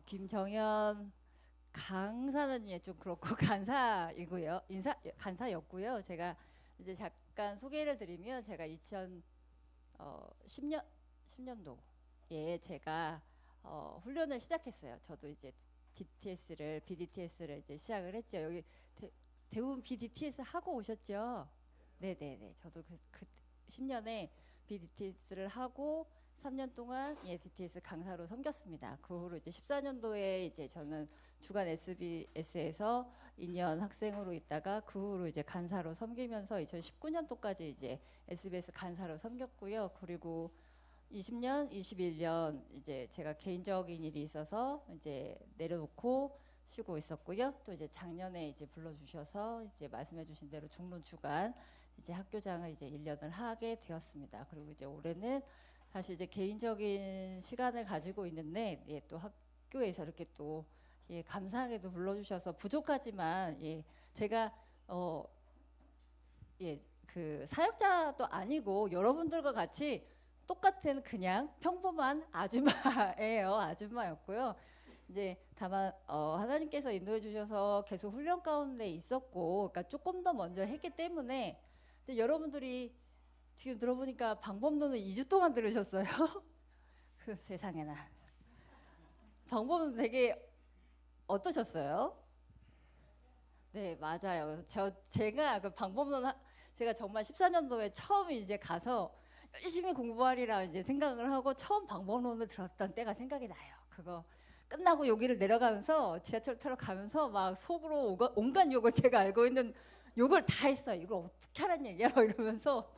김정현 강사는 좀 그렇고 간사이고요. 간사였고요. 제가 이제 잠깐 소개를 드리면 제가 2010년 10년도에 제가 훈련을 시작했어요. 저도 이제 BDTS를 이제 시작을 했죠. 여기 대부분 BDTS 하고 오셨죠? 네네네. 저도 그 10년에 BDTS를 하고 3년 동안 DTS 강사로 섬겼습니다. 그 후로 이제 14년도에 이제 저는 주간 SBS에서 2년 학생으로 있다가 그 후로 이제 간사로 섬기면서 2019년도까지 이제 SBS 간사로 섬겼고요. 그리고 20년, 21년 이제 제가 개인적인 일이 있어서 이제 내려놓고 쉬고 있었고요. 또 이제 작년에 이제 불러주셔서 이제 말씀해주신 대로 중론 주간 이제 학교장을 이제 1년을 하게 되었습니다. 그리고 이제 올해는 사실 이제 개인적인 시간을 가지고 있는데 또 학교에서 이렇게 또 감사하게도 불러주셔서 부족하지만 제가 그 사역자도 아니고 여러분들과 같이 똑같은 그냥 평범한 아줌마예요. 아줌마였고요. 이제 다만 하나님께서 인도해 주셔서 계속 훈련 가운데 있었고, 그러니까 조금 더 먼저 했기 때문에 여러분들이 지금 들어보니까 방법론을 2주 동안 들으셨어요. 그 세상에나. 방법론 되게 어떠셨어요? 네, 맞아요. 제가 그 방법론 제가 정말 14년도에 처음 이제 가서 열심히 공부하리라 이제 생각을 하고 처음 방법론을 들었던 때가 생각이 나요. 그거 끝나고 여기를 내려가면서 지하철 타러 가면서 막 속으로 온갖 욕을 제가 알고 있는 욕을 다 했어요. 이걸 어떻게 하란 얘기야? 막 이러면서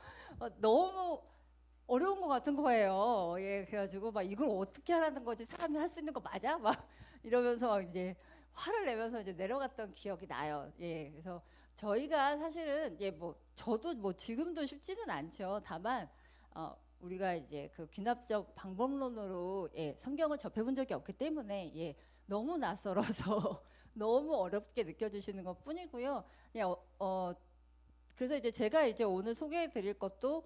너무 어려운 것 같은 거예요. 그래가지고 막 이걸 어떻게 하라는 거지? 사람이 할 수 있는 거 맞아? 막 이러면서 막 이제 화를 내면서 이제 내려갔던 기억이 나요. 그래서 저희가 사실은 뭐 저도 뭐 지금도 쉽지는 않죠. 다만 우리가 이제 그 귀납적 방법론으로 성경을 접해본 적이 없기 때문에 너무 낯설어서 너무 어렵게 느껴지시는 것 뿐이고요. 그래서 이제 제가 이제 오늘 소개해 드릴 것도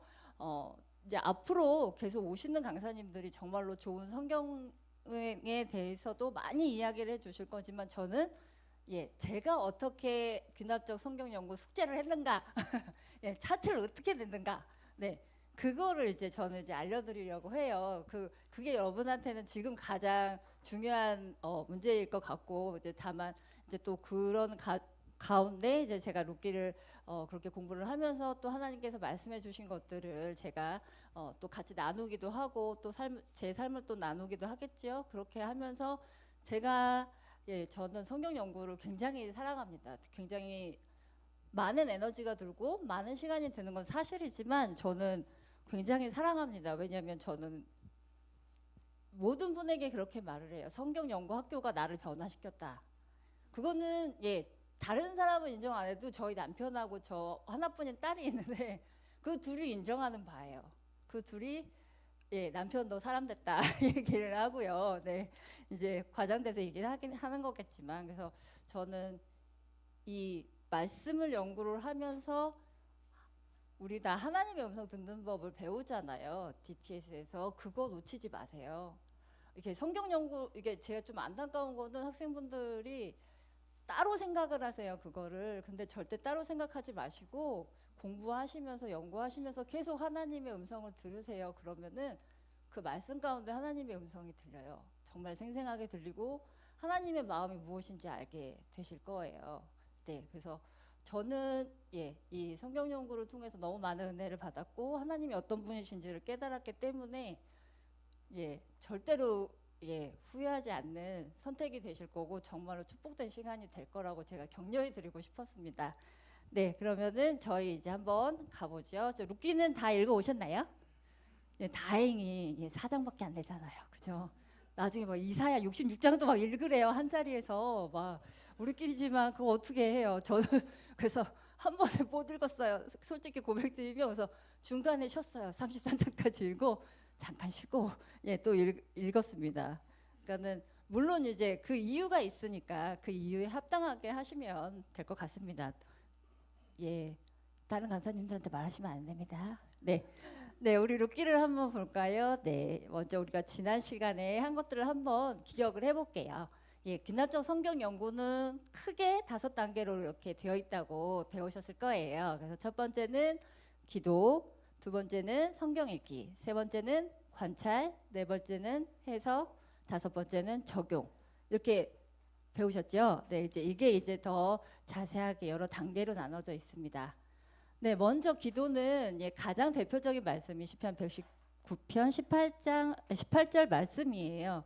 이제 앞으로 계속 오시는 강사님들이 정말로 좋은 성경에 대해서도 많이 이야기를 해 주실 거지만 저는 제가 어떻게 귀납적 성경 연구 숙제를 했는가, 차트를 어떻게 냈는가, 그거를 이제 저는 이제 알려드리려고 해요. 그게 여러분한테는 지금 가장 중요한 문제일 것 같고 이제 다만 이제 또 그런 가운데 이제 제가 룻기를 그렇게 공부를 하면서 또 하나님께서 말씀해 주신 것들을 제가 또 같이 나누기도 하고 또 제 삶을 또 나누기도 하겠죠. 그렇게 하면서 제가 저는 성경 연구를 굉장히 사랑합니다. 굉장히 많은 에너지가 들고 많은 시간이 드는 건 사실이지만 저는 굉장히 사랑합니다. 왜냐하면 저는 모든 분에게 그렇게 말을 해요. 성경 연구 학교가 나를 변화시켰다. 그거는 다른 사람은 인정 안 해도 저희 남편하고 저 하나뿐인 딸이 있는데 그 둘이 인정하는 바예요. 그 둘이 남편 너 사람 됐다 얘기를 하고요. 이제 과장돼서 얘기를 하는 거겠지만 그래서 저는 이 말씀을 연구를 하면서 우리 다 하나님의 음성 듣는 법을 배우잖아요. DTS에서 그거 놓치지 마세요. 이렇게 성경 연구 이게 제가 좀 안타까운 거는 학생분들이 따로 생각을 하세요. 그거를. 근데 절대 따로 생각하지 마시고 공부하시면서 연구하시면서 계속 하나님의 음성을 들으세요. 그러면은 그 말씀 가운데 하나님의 음성이 들려요. 정말 생생하게 들리고 하나님의 마음이 무엇인지 알게 되실 거예요. 그래서 저는 이 성경 연구를 통해서 너무 많은 은혜를 받았고 하나님이 어떤 분이신지를 깨달았기 때문에 절대로 후회하지 않는 선택이 되실 거고 정말로 축복된 시간이 될 거라고 제가 격려해 드리고 싶었습니다. 그러면은 저희 이제 한번 가보죠. 룻기는 다 읽어 오셨나요? 다행히 4장밖에 안 되잖아요. 그죠? 나중에 막 이사야 66장도 막 읽으래요. 한 자리에서 막 우리끼리지만 그거 어떻게 해요? 저는 그래서 한 번에 못 읽었어요. 솔직히 고백드리면 그래서 중간에 쉬었어요. 33장까지 읽고 잠깐 쉬고 또 읽었습니다. 그러니까는 물론 이제 그 이유가 있으니까 그 이유에 합당하게 하시면 될 것 같습니다. 다른 강사님들한테 말하시면 안 됩니다. 네, 우리 룻기를 한번 볼까요? 네, 먼저 우리가 지난 시간에 한 것들을 한번 기억을 해볼게요. 예, 귀납적 성경 연구는 크게 5단계로 이렇게 되어 있다고 배우셨을 거예요. 그래서 첫 번째는 기도, 두 번째는 성경 읽기, 세 번째는 관찰, 네 번째는 해석, 다섯 번째는 적용. 이렇게 배우셨죠? 네, 이게 이제 더 자세하게 여러 단계로 나눠져 있습니다. 네, 먼저 기도는 예, 가장 대표적인 말씀이 시편 119편 18절 말씀이에요.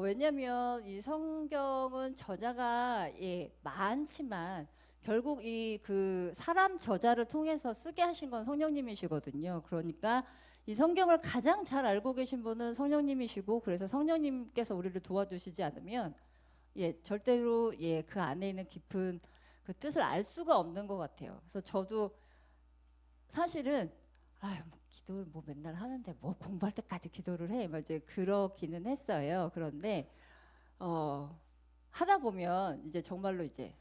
왜냐하면 이 성경은 저자가 예, 많지만 결국 이 그 사람 저자를 통해서 쓰게 하신 건 성령님이시거든요. 그러니까 이 성경을 가장 잘 알고 계신 분은 성령님이시고, 그래서 성령님께서 우리를 도와주시지 않으면 예, 절대로 예, 그 안에 있는 깊은 그 뜻을 알 수가 없는 것 같아요. 그래서 저도 사실은 아유 뭐 기도를 뭐 맨날 하는데 뭐 공부할 때까지 기도를 해, 뭐 이제 그러기는 했어요. 그런데 하다 보면 이제 정말로 이제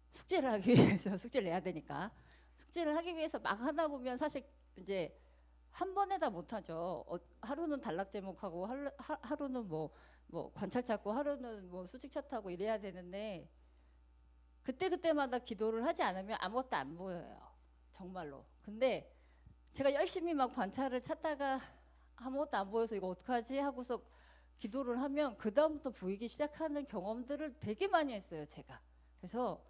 숙제를 하기 위해서 숙제를 내야 되니까 숙제를 하기 위해서 막 하다 보면 사실 이제 한 번에 다 못하죠. 하루는 단락 제목하고 하루는 뭐 관찰 찾고 하루는 뭐 수직 차트하고 이래야 되는데 그때마다 기도를 하지 않으면 아무것도 안 보여요. 정말로. 근데 제가 열심히 막 관찰을 찾다가 아무것도 안 보여서 이거 어떡하지 하고서 기도를 하면 그 다음부터 보이기 시작하는 경험들을 되게 많이 했어요, 제가. 그래서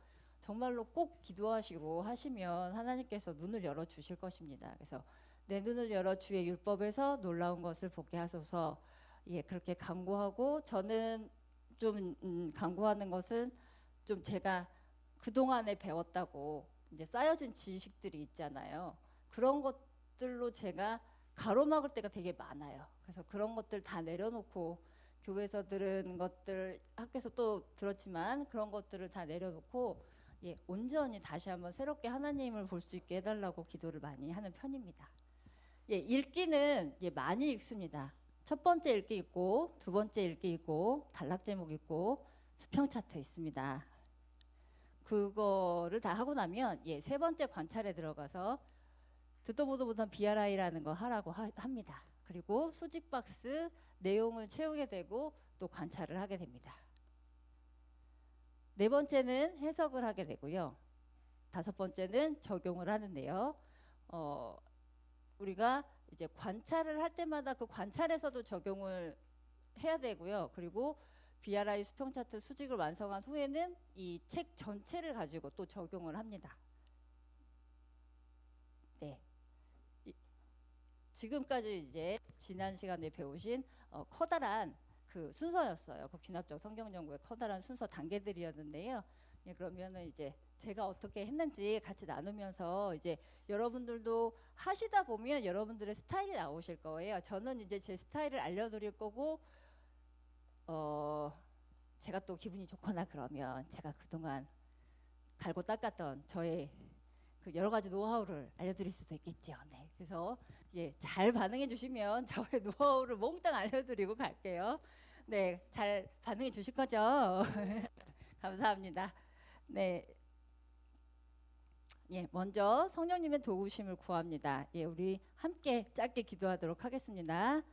정말로 꼭 기도하시고 하시면 하나님께서 눈을 열어 주실 것입니다. 그래서 내 눈을 열어 주의 율법에서 놀라운 것을 보게 하소서. 예, 그렇게 간구하고, 저는 좀 간구하는 것은 좀 제가 그동안에 배웠다고 이제 쌓여진 지식들이 있잖아요. 그런 것들로 제가 가로막을 때가 되게 많아요. 그래서 그런 것들 다 내려놓고, 교회에서 들은 것들 학교에서 또 들었지만 그런 것들을 다 내려놓고 예, 온전히 다시 한번 새롭게 하나님을 볼 수 있게 해달라고 기도를 많이 하는 편입니다. 예, 읽기는 예, 많이 읽습니다. 첫 번째 읽기 있고, 두 번째 읽기 있고, 단락 제목 있고, 수평 차트 있습니다. 그거를 다 하고 나면 예, 세 번째 관찰에 들어가서 듣도 보도 못한 BRI라는 거 하라고 합니다. 그리고 수직 박스 내용을 채우게 되고 또 관찰을 하게 됩니다. 네 번째는 해석을 하게 되고요. 다섯 번째는 적용을 하는데요. 우리가 이제 관찰을 할 때마다 그 관찰에서도 적용을 해야 되고요. 그리고 BRI 수평 차트 수직을 완성한 후에는 이 책 전체를 가지고 또 적용을 합니다. 네. 지금까지 이제 지난 시간에 배우신 커다란 그 순서였어요. 그 귀납적 성경 연구의 커다란 순서 단계들이었는데요. 예, 그러면은 이제 제가 어떻게 했는지 같이 나누면서 이제 여러분들도 하시다 보면 여러분들의 스타일이 나오실 거예요. 저는 이제 제 스타일을 알려드릴 거고, 제가 또 기분이 좋거나 그러면 제가 그동안 갈고 닦았던 저의 그 여러 가지 노하우를 알려드릴 수도 있겠죠. 네. 그래서 예, 잘 반응해 주시면 저의 노하우를 몽땅 알려드리고 갈게요. 네, 잘 반응해 주실 거죠? 감사합니다. 네. 예, 먼저 성령님의 도우심을 구합니다. 예, 우리 함께 짧게 기도하도록 하겠습니다.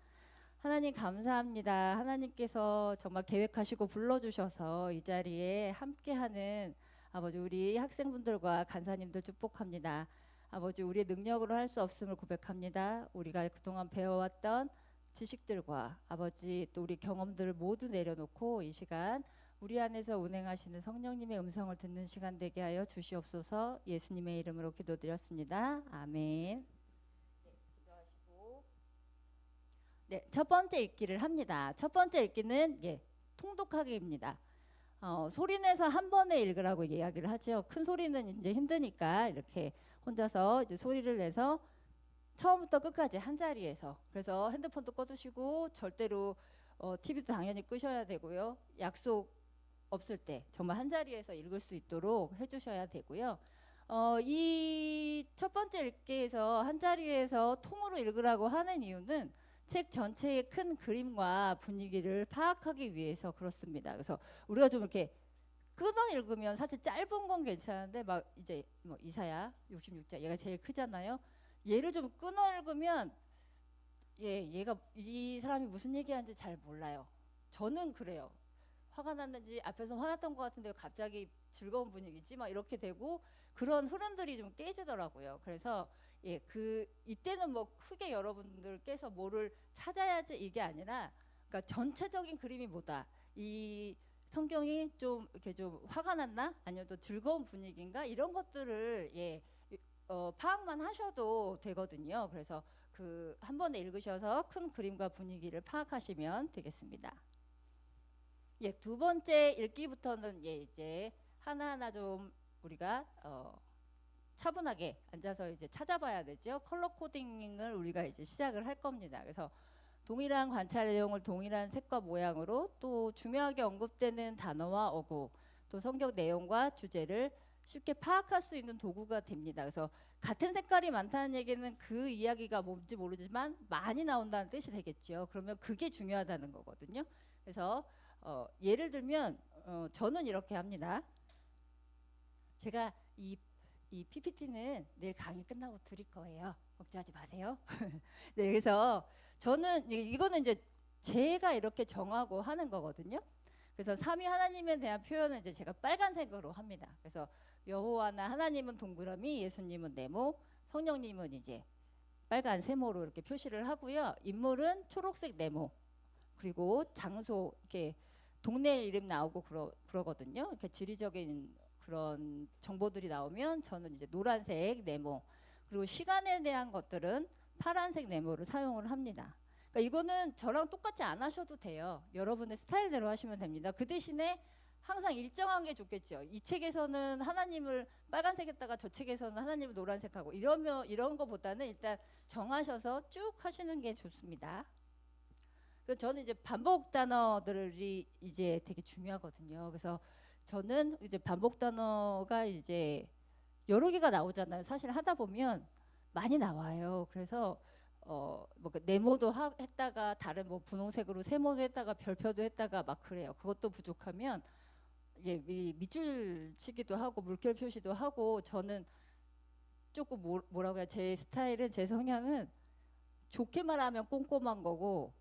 하나님 감사합니다. 하나님께서 정말 계획하시고 불러주셔서 이 자리에 함께하는 아버지, 우리 학생분들과 간사님들 축복합니다. 아버지, 우리의 능력으로 할 수 없음을 고백합니다. 우리가 그동안 배워왔던 지식들과 아버지 또 우리 경험들을 모두 내려놓고 이 시간 우리 안에서 운행하시는 성령님의 음성을 듣는 시간 되게 하여 주시옵소서. 예수님의 이름으로 기도드렸습니다. 아멘. 네, 기도하시고 네, 첫 번째 읽기를 합니다. 첫 번째 읽기는 예, 통독하기입니다. 소리내서 한 번에 읽으라고 이야기를 하죠. 큰 소리는 이제 힘드니까 이렇게 혼자서 이제 소리를 내서 처음부터 끝까지 한 자리에서, 그래서 핸드폰도 꺼두시고 절대로 TV도 당연히 끄셔야 되고요. 약속 없을 때 정말 한 자리에서 읽을 수 있도록 해주셔야 되고요. 이 첫 번째 읽기에서 한 자리에서 통으로 읽으라고 하는 이유는 책 전체의 큰 그림과 분위기를 파악하기 위해서 그렇습니다. 그래서 우리가 좀 이렇게 끊어 읽으면 사실 짧은 건 괜찮은데 막 이제 뭐 이사야 66자 얘가 제일 크잖아요. 얘를 좀 끊어 읽으면 얘가 이 사람이 무슨 얘기하는지 잘 몰라요. 저는 그래요. 화가 났는지 앞에서 화났던 것 같은데 갑자기 즐거운 분위기지 막 이렇게 되고 그런 흐름들이 좀 깨지더라고요. 그래서 이때는 뭐 크게 여러분들께서 뭐를 찾아야지 이게 아니라 그러니까 전체적인 그림이 뭐다. 이 성경이 좀 이렇게 좀 화가 났나? 아니면 또 즐거운 분위기인가? 이런 것들을 파악만 하셔도 되거든요. 그래서 한 번에 읽으셔서 큰 그림과 분위기를 파악하시면 되겠습니다. 두 번째 읽기부터는 이제 하나하나 좀 우리가 차분하게 앉아서 이제 찾아봐야 되죠. 컬러 코딩을 우리가 이제 시작을 할 겁니다. 그래서 동일한 관찰 내용을 동일한 색과 모양으로 또 중요하게 언급되는 단어와 어구 또 성경 내용과 주제를 쉽게 파악할 수 있는 도구가 됩니다. 그래서 같은 색깔이 많다는 얘기는 그 이야기가 뭔지 모르지만 많이 나온다는 뜻이 되겠죠. 그러면 그게 중요하다는 거거든요. 그래서 예를 들면 저는 이렇게 합니다. 제가 이 PPT는 내일 강의 끝나고 드릴 거예요. 걱정하지 마세요. 네, 그래서 저는 이거는 이제 제가 이렇게 정하고 하는 거거든요. 그래서 삼위 하나님에 대한 표현은 이제 제가 빨간색으로 합니다. 그래서 여호와나 하나님은 동그라미, 예수님은 네모, 성령님은 이제 빨간 세모로 이렇게 표시를 하고요. 인물은 초록색 네모, 그리고 장소 이렇게 동네 이름 나오고 그러거든요. 이렇게 지리적인 그런 정보들이 나오면 저는 이제 노란색 네모, 그리고 시간에 대한 것들은 파란색 네모를 사용을 합니다. 그러니까 이거는 저랑 똑같이 안 하셔도 돼요. 여러분의 스타일대로 하시면 됩니다. 그 대신에 항상 일정한 게 좋겠죠. 이 책에서는 하나님을 빨간색 했다가 저 책에서는 하나님을 노란색 하고 이런 거보다는 일단 정하셔서 쭉 하시는 게 좋습니다. 그래서 저는 이제 반복 단어들이 이제 되게 중요하거든요. 그래서 저는 이제 반복 단어가 이제 여러 개가 나오잖아요. 사실 하다 보면 많이 나와요. 그래서 뭐 네모도 했다가 다른 뭐 분홍색으로 세모도 했다가 별표도 했다가 막 그래요. 그것도 부족하면 밑줄 치기도 하고 물결 표시도 하고 저는 조금 뭐라고 해야 제 스타일은 제 성향은 좋게 말하면 꼼꼼한 거고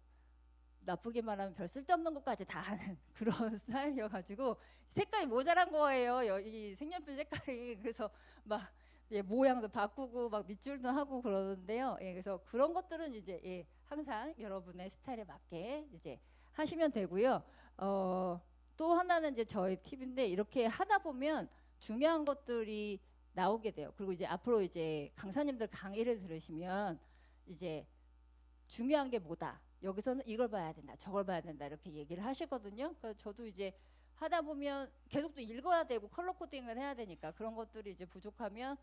나쁘게 말하면 별 쓸데없는 것까지 다 하는 그런 스타일이어가지고 색깔이 모자란 거예요. 이 색연필 색깔이. 그래서 막 모양도 바꾸고 막 밑줄도 하고 그러는데요. 그래서 그런 것들은 이제 항상 여러분의 스타일에 맞게 이제 하시면 되고요. 또 하나는 이제 저의 팁인데 이렇게 하다 보면 중요한 것들이 나오게 돼요. 그리고 이제 앞으로 이제 강사님들 강의를 들으시면 이제 중요한 게 뭐다. 여기서는 이걸 봐야 된다. 저걸 봐야 된다. 이렇게 얘기를 하시거든요. 그래서 저도 이제 하다 보면 계속 또 읽어야 되고 컬러 코딩을 해야 되니까 그런 것들이 이제 부족하면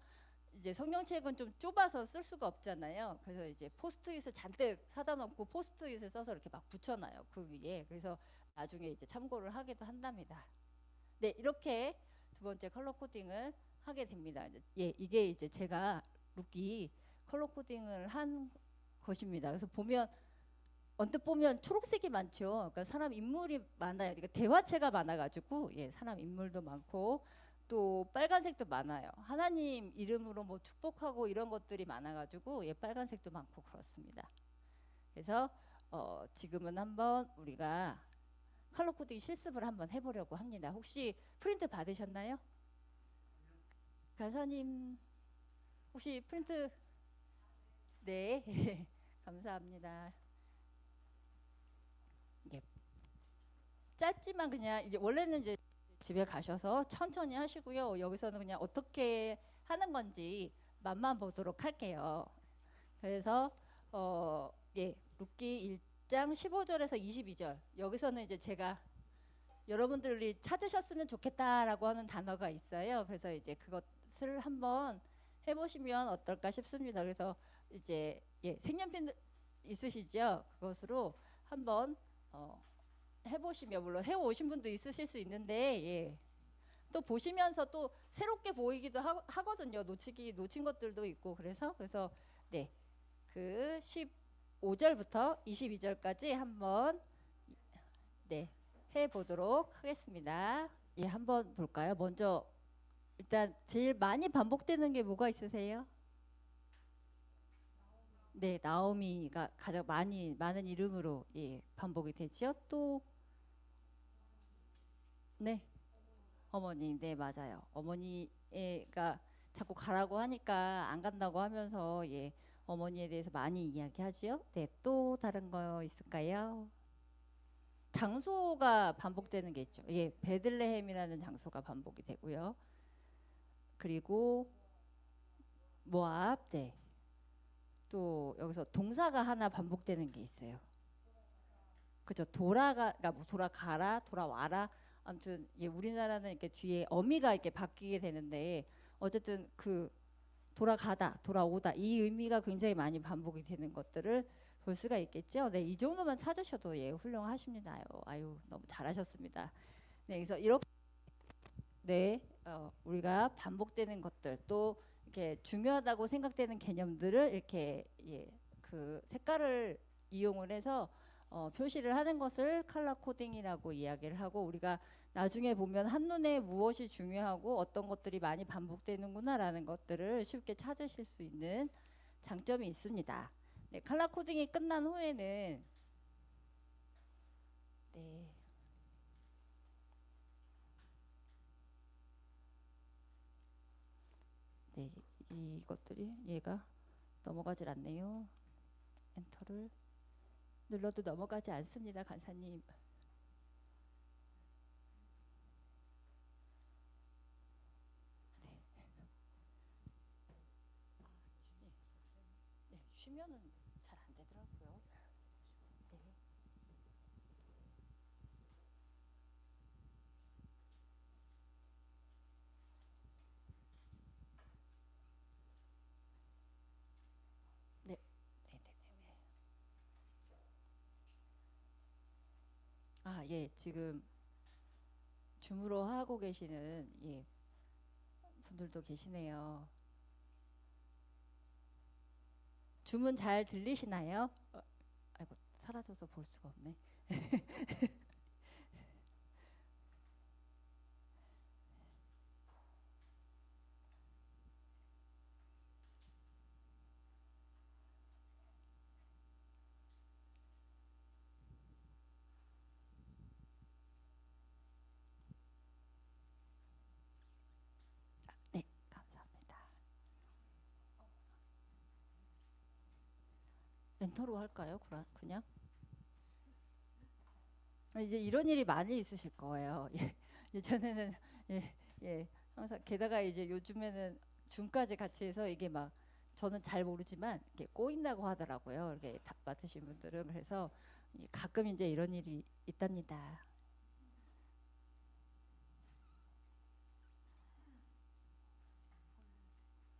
이제 성경책은 좀 좁아서 쓸 수가 없잖아요. 그래서 이제 포스트잇을 잔뜩 사다 놓고 포스트잇을 써서 이렇게 막 붙여놔요. 그 위에. 그래서 나중에 이제 참고를 하기도 한답니다. 네, 이렇게 두 번째 컬러 코딩을 하게 됩니다. 이게 이제 제가 루키 컬러 코딩을 한 것입니다. 그래서 언뜻 보면 초록색이 많죠. 그러니까 사람 인물이 많아요. 그러니까 대화체가 많아가지고 사람 인물도 많고 또 빨간색도 많아요. 하나님 이름으로 뭐 축복하고 이런 것들이 많아가지고 빨간색도 많고 그렇습니다. 그래서 지금은 한번 우리가 컬러 코딩 실습을 한번 해보려고 합니다. 혹시 프린트 받으셨나요? 간사님 혹시 프린트? 네. 감사합니다. 짧지만 그냥 이제 원래는 이제 집에 가셔서 천천히 하시고요. 여기서는 그냥 어떻게 하는 건지 맛만 보도록 할게요. 그래서 룻기 1장 15절에서 22절 여기서는 이제 제가 여러분들이 찾으셨으면 좋겠다라고 하는 단어가 있어요. 그래서 이제 그것을 한번 해보시면 어떨까 싶습니다. 그래서 이제 색연필 있으시죠? 그것으로 한번 해보시면 물론 해오신 분도 있으실 수 있는데 또 보시면서 또 새롭게 보이기도 하거든요. 놓친 것들도 있고 그래서 네, 그 15절부터 22절까지 한번 해보도록 하겠습니다. 한번 볼까요? 먼저 일단 제일 많이 반복되는 게 뭐가 있으세요? 네, 나오미가 가장 많은 이름으로 예, 반복이 되지요. 또 네, 어머니, 네 맞아요. 어머니가 자꾸 가라고 하니까 안 간다고 하면서 예, 어머니에 대해서 많이 이야기하지요. 네, 또 다른 거 있을까요? 장소가 반복되는 게 있죠. 예, 베들레헴이라는 장소가 반복이 되고요. 그리고 모압, 네. 또 여기서 동사가 하나 반복되는 게 있어요. 그죠? 뭐 돌아가라, 돌아와라. 아무튼 예, 우리나라는 이렇게 뒤에 어미가 이렇게 바뀌게 되는데 어쨌든 그 돌아가다, 돌아오다 이 의미가 굉장히 많이 반복이 되는 것들을 볼 수가 있겠죠. 네, 이 정도만 찾으셔도 예, 훌륭하십니다. 아유, 너무 잘하셨습니다. 네, 그래서 이렇게 네, 우리가 반복되는 것들 또 이렇게 중요하다고 생각되는 개념들을 이렇게 예, 그 색깔을 이용을 해서 표시를 하는 것을 컬러 코딩이라고 이야기를 하고 우리가 나중에 보면 한눈에 무엇이 중요하고 어떤 것들이 많이 반복되는구나라는 것들을 쉽게 찾으실 수 있는 장점이 있습니다. 네, 컬러 코딩이 끝난 후에는 네, 네, 이것들이 얘가 넘어가질 않네요. 엔터를 눌러도 넘어가지 않습니다, 간사님. 네, 쉬면은 잘 안 되더라고요. 네. 네, 네, 네, 네. 네. 아, 예, 지금 줌으로 하고 계시는 예, 분들도 계시네요. 줌은 잘 들리시나요? 아이고, 사라져서 볼 수가 없네. 네, 감사합니다. 엔터로 할까요? 그냥? 이제 이런 일이 많이 있으실 거예요. 예, 예전에는 예, 예, 항상 게다가 이제 요즘에는 줌까지 같이 해서 이게 막 저는 잘 모르지만 이렇게 꼬인다고 하더라고요. 이렇게 다 맡으신 분들은 그래서 가끔 이제 이런 일이 있답니다.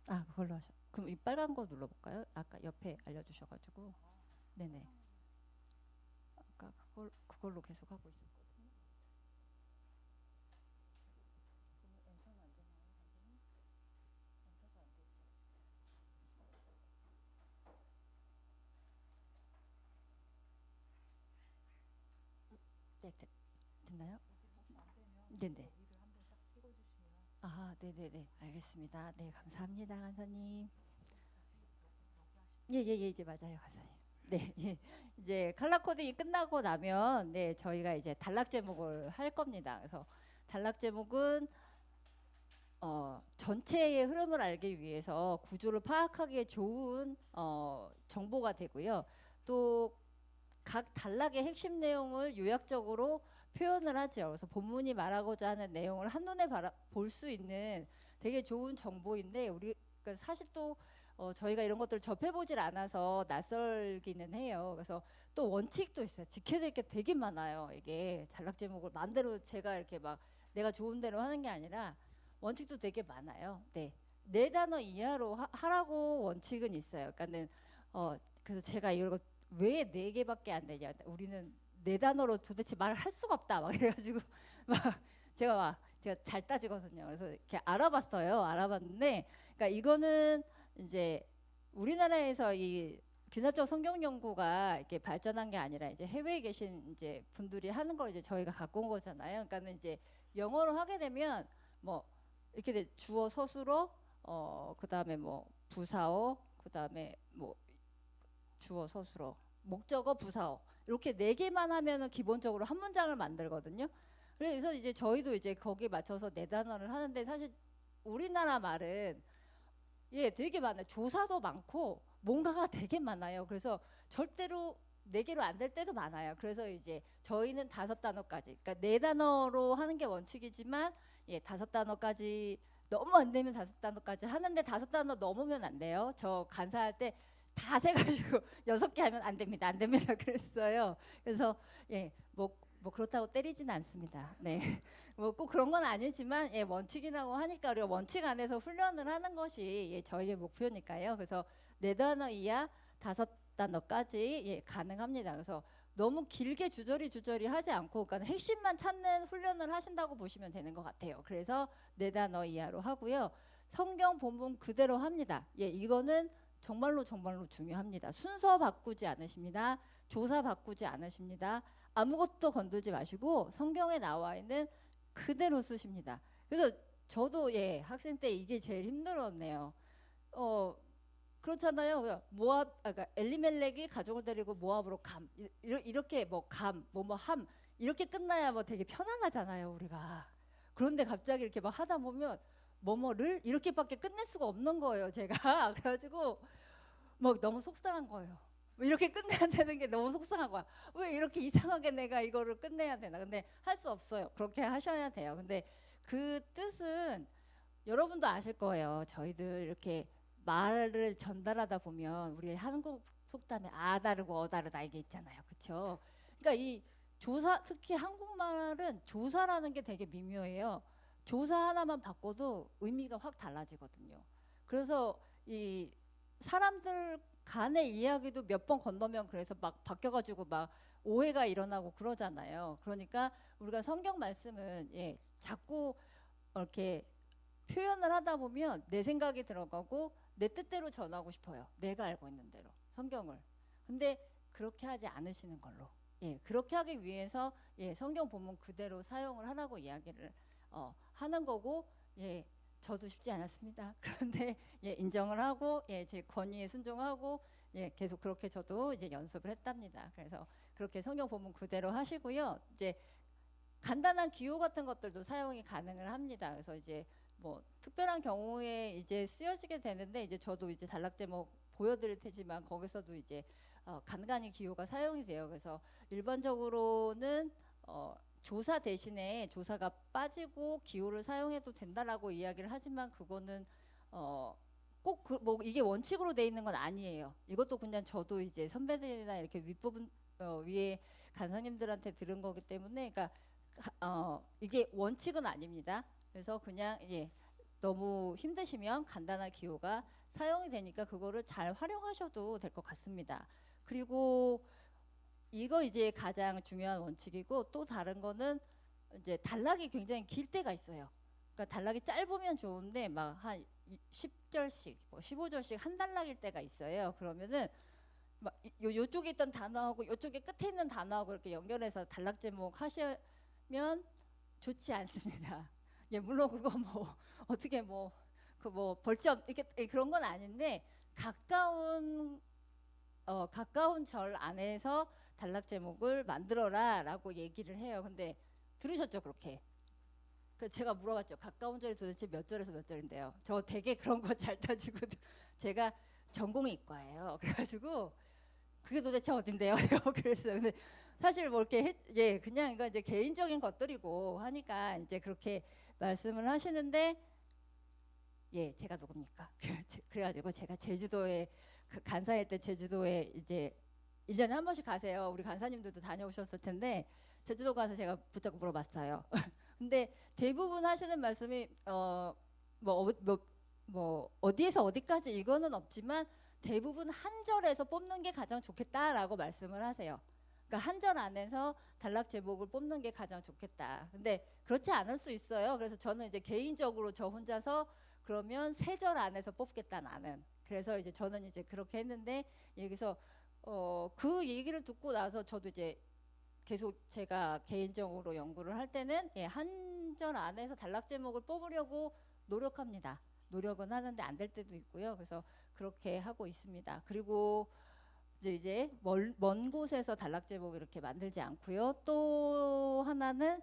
아, 그걸로 하셔. 그럼 이 빨간 거 눌러볼까요? 아까 옆에 알려주셔가지고. 네네. 아까 그걸로 계속 하고 있었거든요. 그러면 엔터는 안 되나요, 선생님? 엔터가 안 되지. 네, 됐나요? 네네. 아, 네네네. 알겠습니다. 네, 감사합니다, 간사님. 예, 예, 예, 이제 맞아요, 간사님. 네, 예. 이제 컬러 코딩이 끝나고 나면 네, 저희가 이제 단락 제목을 할 겁니다. 그래서 단락 제목은 전체의 흐름을 알기 위해서 구조를 파악하기에 좋은 정보가 되고요. 또 각 단락의 핵심 내용을 요약적으로 표현을 하죠. 그래서 본문이 말하고자 하는 내용을 한눈에 볼 수 있는 되게 좋은 정보인데 우리 그러니까 사실 또 저희가 이런 것들을 접해보질 않아서 낯설기는 해요. 그래서 또 원칙도 있어요. 지켜야 될 게 되게 많아요. 이게 단락 제목을 마음대로 제가 이렇게 막 내가 좋은 대로 하는 게 아니라 원칙도 되게 많아요. 네. 네 단어 이하로 하라고 원칙은 있어요. 그러니까는 그래서 제가 이걸 왜 네 개밖에 안 되냐? 우리는 네 단어로 도대체 말을 할 수가 없다. 막 이래가지고 제가 잘 따지거든요. 그래서 이렇게 알아봤어요. 알아봤는데, 그러니까 이거는 이제 우리나라에서 이 균합적 성경 연구가 이렇게 발전한 게 아니라 이제 해외에 계신 이제 분들이 하는 걸 이제 저희가 갖고 온 거잖아요. 그러니까는 이제 영어로 하게 되면 뭐 이렇게 주어 서술어 그다음에 뭐 부사어 그다음에 뭐 주어, 서술어, 목적어, 부사어 이렇게 4개만 하면은 기본적으로 한 문장을 만들거든요. 그래서 이제 저희도 이제 거기에 맞춰서 4단어를 하는데 사실 우리나라 말은 예 되게 많아요. 조사도 많고 뭔가가 되게 많아요. 그래서 절대로 4개로 안 될 때도 많아요. 그래서 이제 저희는 5단어까지, 그러니까 4단어로 하는 게 원칙이지만 예 5단어까지 너무 안 되면 5단어까지 하는데 5단어 넘으면 안 돼요. 저 간사할 때 다 세가지고 6개 하면 안 됩니다. 안 됩니다. 그랬어요. 그래서 예 뭐 그렇다고 때리지는 않습니다. 네. 뭐 꼭 그런 건 아니지만 예 원칙이라고 하니까 우리가 원칙 안에서 훈련을 하는 것이 예 저희의 목표니까요. 그래서 4단어 이하 5단어까지 예 가능합니다. 그래서 너무 길게 주저리 하지 않고 그러니까 핵심만 찾는 훈련을 하신다고 보시면 되는 것 같아요. 그래서 4단어 이하로 하고요. 성경 본문 그대로 합니다. 예, 이거는 정말로 중요합니다. 순서 바꾸지 않으십니다. 조사 바꾸지 않으십니다. 아무것도 건들지 마시고 성경에 나와 있는 그대로 쓰십니다. 그래서 저도 예 학생 때 이게 제일 힘들었네요. 그렇잖아요. 그러니까 엘리멜렉이 가족을 데리고 모압으로 감 이렇게 뭐 감 뭐함 이렇게 끝나야 뭐 되게 편안하잖아요 우리가. 그런데 갑자기 이렇게 막 하다 보면 뭐뭐를 이렇게밖에 끝낼 수가 없는 거예요 제가. 그래가지고 뭐 너무 속상한 거예요. 이렇게 끝내야 되는 게 너무 속상한 거야. 왜 이렇게 이상하게 내가 이거를 끝내야 되나. 근데 할 수 없어요. 그렇게 하셔야 돼요. 근데 그 뜻은 여러분도 아실 거예요. 저희들 이렇게 말을 전달하다 보면 우리 한국 속담에 아 다르고 어 다르다 이게 있잖아요. 그렇죠? 그러니까 이 조사 특히 한국말은 조사라는 게 되게 미묘해요. 조사 하나만 바꿔도 의미가 확 달라지거든요. 그래서 이 사람들 간의 이야기도 몇 번 건너면 그래서 막 바뀌어가지고 막 오해가 일어나고 그러잖아요. 그러니까 우리가 성경 말씀은 예 자꾸 이렇게 표현을 하다 보면 내 생각이 들어가고 내 뜻대로 전하고 싶어요. 내가 알고 있는 대로 성경을. 근데 그렇게 하지 않으시는 걸로. 예, 그렇게 하기 위해서 예, 성경 본문 그대로 사용을 하라고 이야기를 하는 거고 예, 저도 쉽지 않았습니다. 그런데 예, 인정을 하고 예, 제 권위에 순종하고 예, 계속 그렇게 저도 이제 연습을 했답니다. 그래서 그렇게 성경 본문 그대로 하시고요. 이제 간단한 기호 같은 것들도 사용이 가능을 합니다. 그래서 이제 뭐 특별한 경우에 이제 쓰여지게 되는데 이제 저도 이제 단락 제목 보여드릴 테지만 거기서도 이제 간간히 기호가 사용이 돼요. 그래서 일반적으로는 조사 대신에 조사가 빠지고 기호를 사용해도 된다라고 이야기를 하지만 그거는 꼭 뭐 이게 원칙으로 돼 있는 건 아니에요. 이것도 그냥 저도 이제 선배들이나 이렇게 윗부분 위에 간사님들한테 들은 거기 때문에 그러니까 이게 원칙은 아닙니다. 그래서 그냥 예, 너무 힘드시면 간단한 기호가 사용이 되니까 그거를 잘 활용하셔도 될 것 같습니다. 그리고 이거 이제 가장 중요한 원칙이고 또 다른 거는 이제 단락이 굉장히 길 때가 있어요. 그러니까 단락이 짧으면 좋은데 막 한 10절씩, 뭐 15절씩 한 단락일 때가 있어요. 그러면은 막 요쪽에 있던 단어하고 요쪽에 끝에 있는 단어하고 이렇게 연결해서 단락 제목 하시면 좋지 않습니다. 예, 물론 그거 뭐 어떻게 뭐 그 뭐 벌점 이렇게 그런 건 아닌데 가까운 절 안에서 단락 제목을 만들어라라고 얘기를 해요. 근데 들으셨죠 그렇게? 그 제가 물어봤죠. 가까운 절이 도대체 몇 절에서 몇 절인데요? 저 되게 그런 거 잘 따지고 제가 전공이 이과예요. 그래가지고 그게 도대체 어딘데요? 그랬어요. 근데 사실 뭐 이렇게 예 그냥 이거 이제 개인적인 것들이고 하니까 이제 그렇게 말씀을 하시는데 예 제가 누굽니까? 그래가지고 제가 제주도에 그 간사일 때 제주도에 이제 1년에 한 번씩 가세요. 우리 간사님들도 다녀오셨을 텐데 제주도 가서 제가 붙잡고 물어봤어요. 근데 대부분 하시는 말씀이 뭐 어디에서 어디까지 이거는 없지만 대부분 한 절에서 뽑는 게 가장 좋겠다라고 말씀을 하세요. 그러니까 한 절 안에서 단락 제목을 뽑는 게 가장 좋겠다. 근데 그렇지 않을 수 있어요. 그래서 저는 이제 개인적으로 저 혼자서 그러면 3절 안에서 뽑겠다 나는. 그래서 이제 저는 이제 그렇게 했는데 여기서 그 얘기를 듣고 나서 저도 이제 계속 제가 개인적으로 연구를 할 때는 예, 한 절 안에서 단락 제목을 뽑으려고 노력합니다. 노력은 하는데 안 될 때도 있고요. 그래서 그렇게 하고 있습니다. 그리고 이제 먼 곳에서 단락 제목 이렇게 만들지 않고요. 또 하나는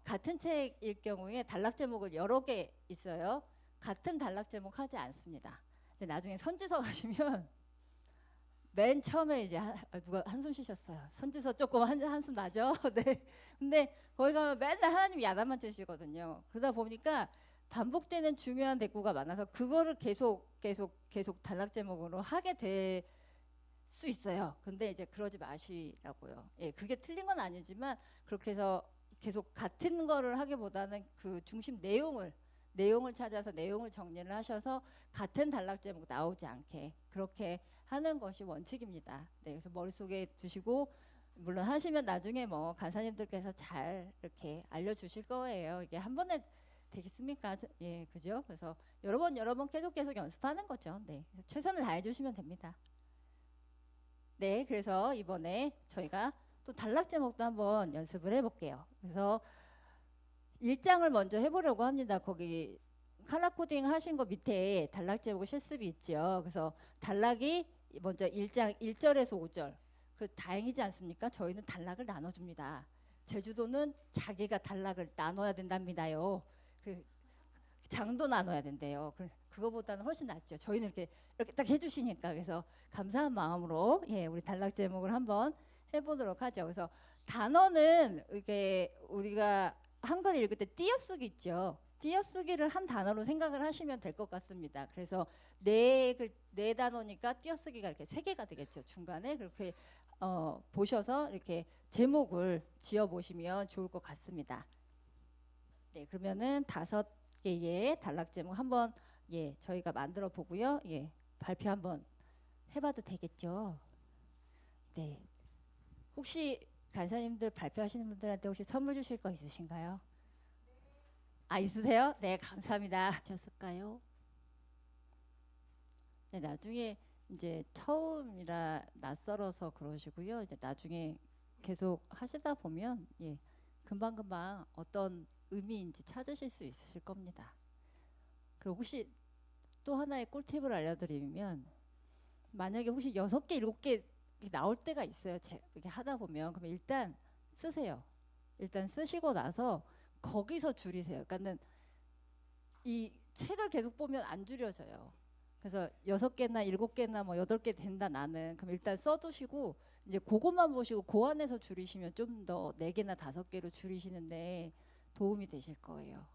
같은 책일 경우에 단락 제목을 여러 개 있어요. 같은 단락 제목 하지 않습니다. 이제 나중에 선지서 가시면 맨 처음에 이제 누가 한숨 쉬셨어요. 선지서 조금 한숨 나죠. 네. 근데 거기 가면 맨날 하나님 야단만 치시거든요. 그러다 보니까 반복되는 중요한 대꾸가 많아서 그거를 계속 단락 제목으로 하게 될 수 있어요. 근데 이제 그러지 마시라고요. 예, 그게 틀린 건 아니지만 그렇게 해서 계속 같은 거를 하기보다는 그 중심 내용을 찾아서 내용을 정리를 하셔서 같은 단락 제목 나오지 않게 그렇게 하는 것이 원칙입니다. 네, 그래서 머릿속에 두시고 물론 하시면 나중에 뭐 간사님들께서 잘 이렇게 알려주실 거예요. 이게 한 번에 되겠습니까? 예, 그죠? 그래서 여러 번 계속 연습하는 거죠. 네, 최선을 다해 주시면 됩니다. 네, 그래서 이번에 저희가 또 단락 제목도 한번 연습을 해볼게요. 그래서 1장을 먼저 해보려고 합니다. 거기 칼라 코딩 하신 거 밑에 단락 제목 실습이 있죠. 그래서 단락이 먼저 1장 1절에서 5절. 그 다행이지 않습니까? 저희는 단락을 나눠줍니다. 제주도는 자기가 단락을 나눠야 된답니다요. 그 장도 나눠야 된대요. 그거보다는 훨씬 낫죠. 저희는 이렇게 딱 해주시니까. 그래서 감사한 마음으로 예, 우리 단락 제목을 한번 해보도록 하죠. 그래서 단어는 이게 우리가 한글 읽을 때 띄어쓰기 있죠. 띄어쓰기를 한 단어로 생각을 하시면 될 것 같습니다. 그래서 네 단어니까 띄어쓰기가 이렇게 3개가 되겠죠. 중간에 그렇게 보셔서 이렇게 제목을 지어 보시면 좋을 것 같습니다. 네, 그러면은 5개의 단락 제목 한번 예, 저희가 만들어 보고요. 예, 발표 한번 해봐도 되겠죠. 네. 혹시 간사님들 발표하시는 분들한테 혹시 선물 주실 거 있으신가요? 아, 있으세요? 네, 감사합니다. 하셨을까요? 네, 나중에 이제 처음이라 낯설어서 그러시고요. 이제 나중에 계속 하시다 보면 예, 금방 어떤 의미인지 찾으실 수 있으실 겁니다. 그리고 혹시 또 하나의 꿀팁을 알려드리면 만약에 혹시 6개, 7개 나올 때가 있어요. 이렇게 하다 보면 그러면 일단 쓰세요. 일단 쓰시고 나서 거기서 줄이세요. 그러니까는 이 책을 계속 보면 안 줄여져요. 그래서 6개나 7개나 뭐 8개 된다 나는 그럼 일단 써두시고 이제 그것만 보시고 그 안에서 줄이시면 좀 더 4개나 5개로 줄이시는데 도움이 되실 거예요.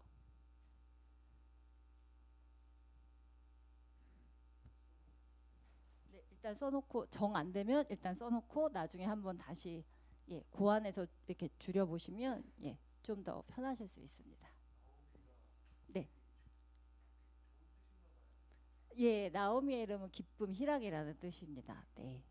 네, 일단 써놓고 정 안 되면 일단 써놓고 나중에 한번 다시 예, 그 안에서 이렇게 줄여보시면 예, 좀 더 편하실 수 있습니다. 네. 예, 나오미의 이름은 기쁨, 희락이라는 뜻입니다. 네.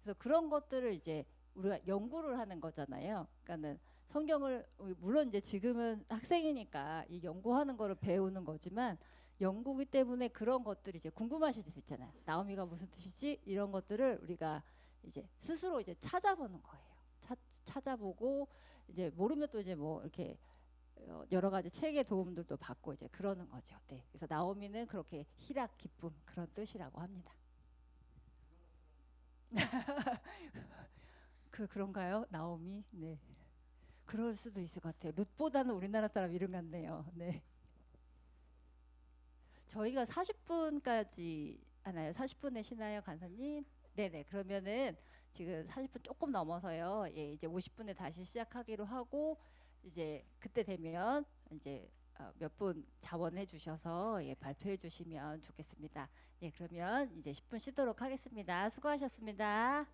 그래서 그런 것들을 이제 우리가 연구를 하는 거잖아요. 그러니까는 성경을 물론 이제 지금은 학생이니까 이 연구하는 거를 배우는 거지만 연구기 때문에 그런 것들이 이제 궁금하실 수 있잖아요. 나오미가 무슨 뜻이지? 이런 것들을 우리가 이제 스스로 이제 찾아보는 거예요. 찾아보고 이제 모르면 또 이제 뭐 이렇게 여러 가지 책의 도움들도 받고 이제 그러는 거죠. 네. 그래서 나오미는 그렇게 희락, 기쁨 그런 뜻이라고 합니다. 그런가요? 나오미? 네. 그럴 수도 있을 것 같아요. 룻보다는 우리나라 사람 이름 같네요. 네. 저희가 40분까지 하나요? 40분 내시나요, 간사님? 네네. 그러면은 지금 40분 조금 넘어서요. 예, 이제 50분에 다시 시작하기로 하고 이제 그때 되면 이제 몇 분 자원해 주셔서 예, 발표해 주시면 좋겠습니다. 예, 그러면 이제 10분 쉬도록 하겠습니다. 수고하셨습니다.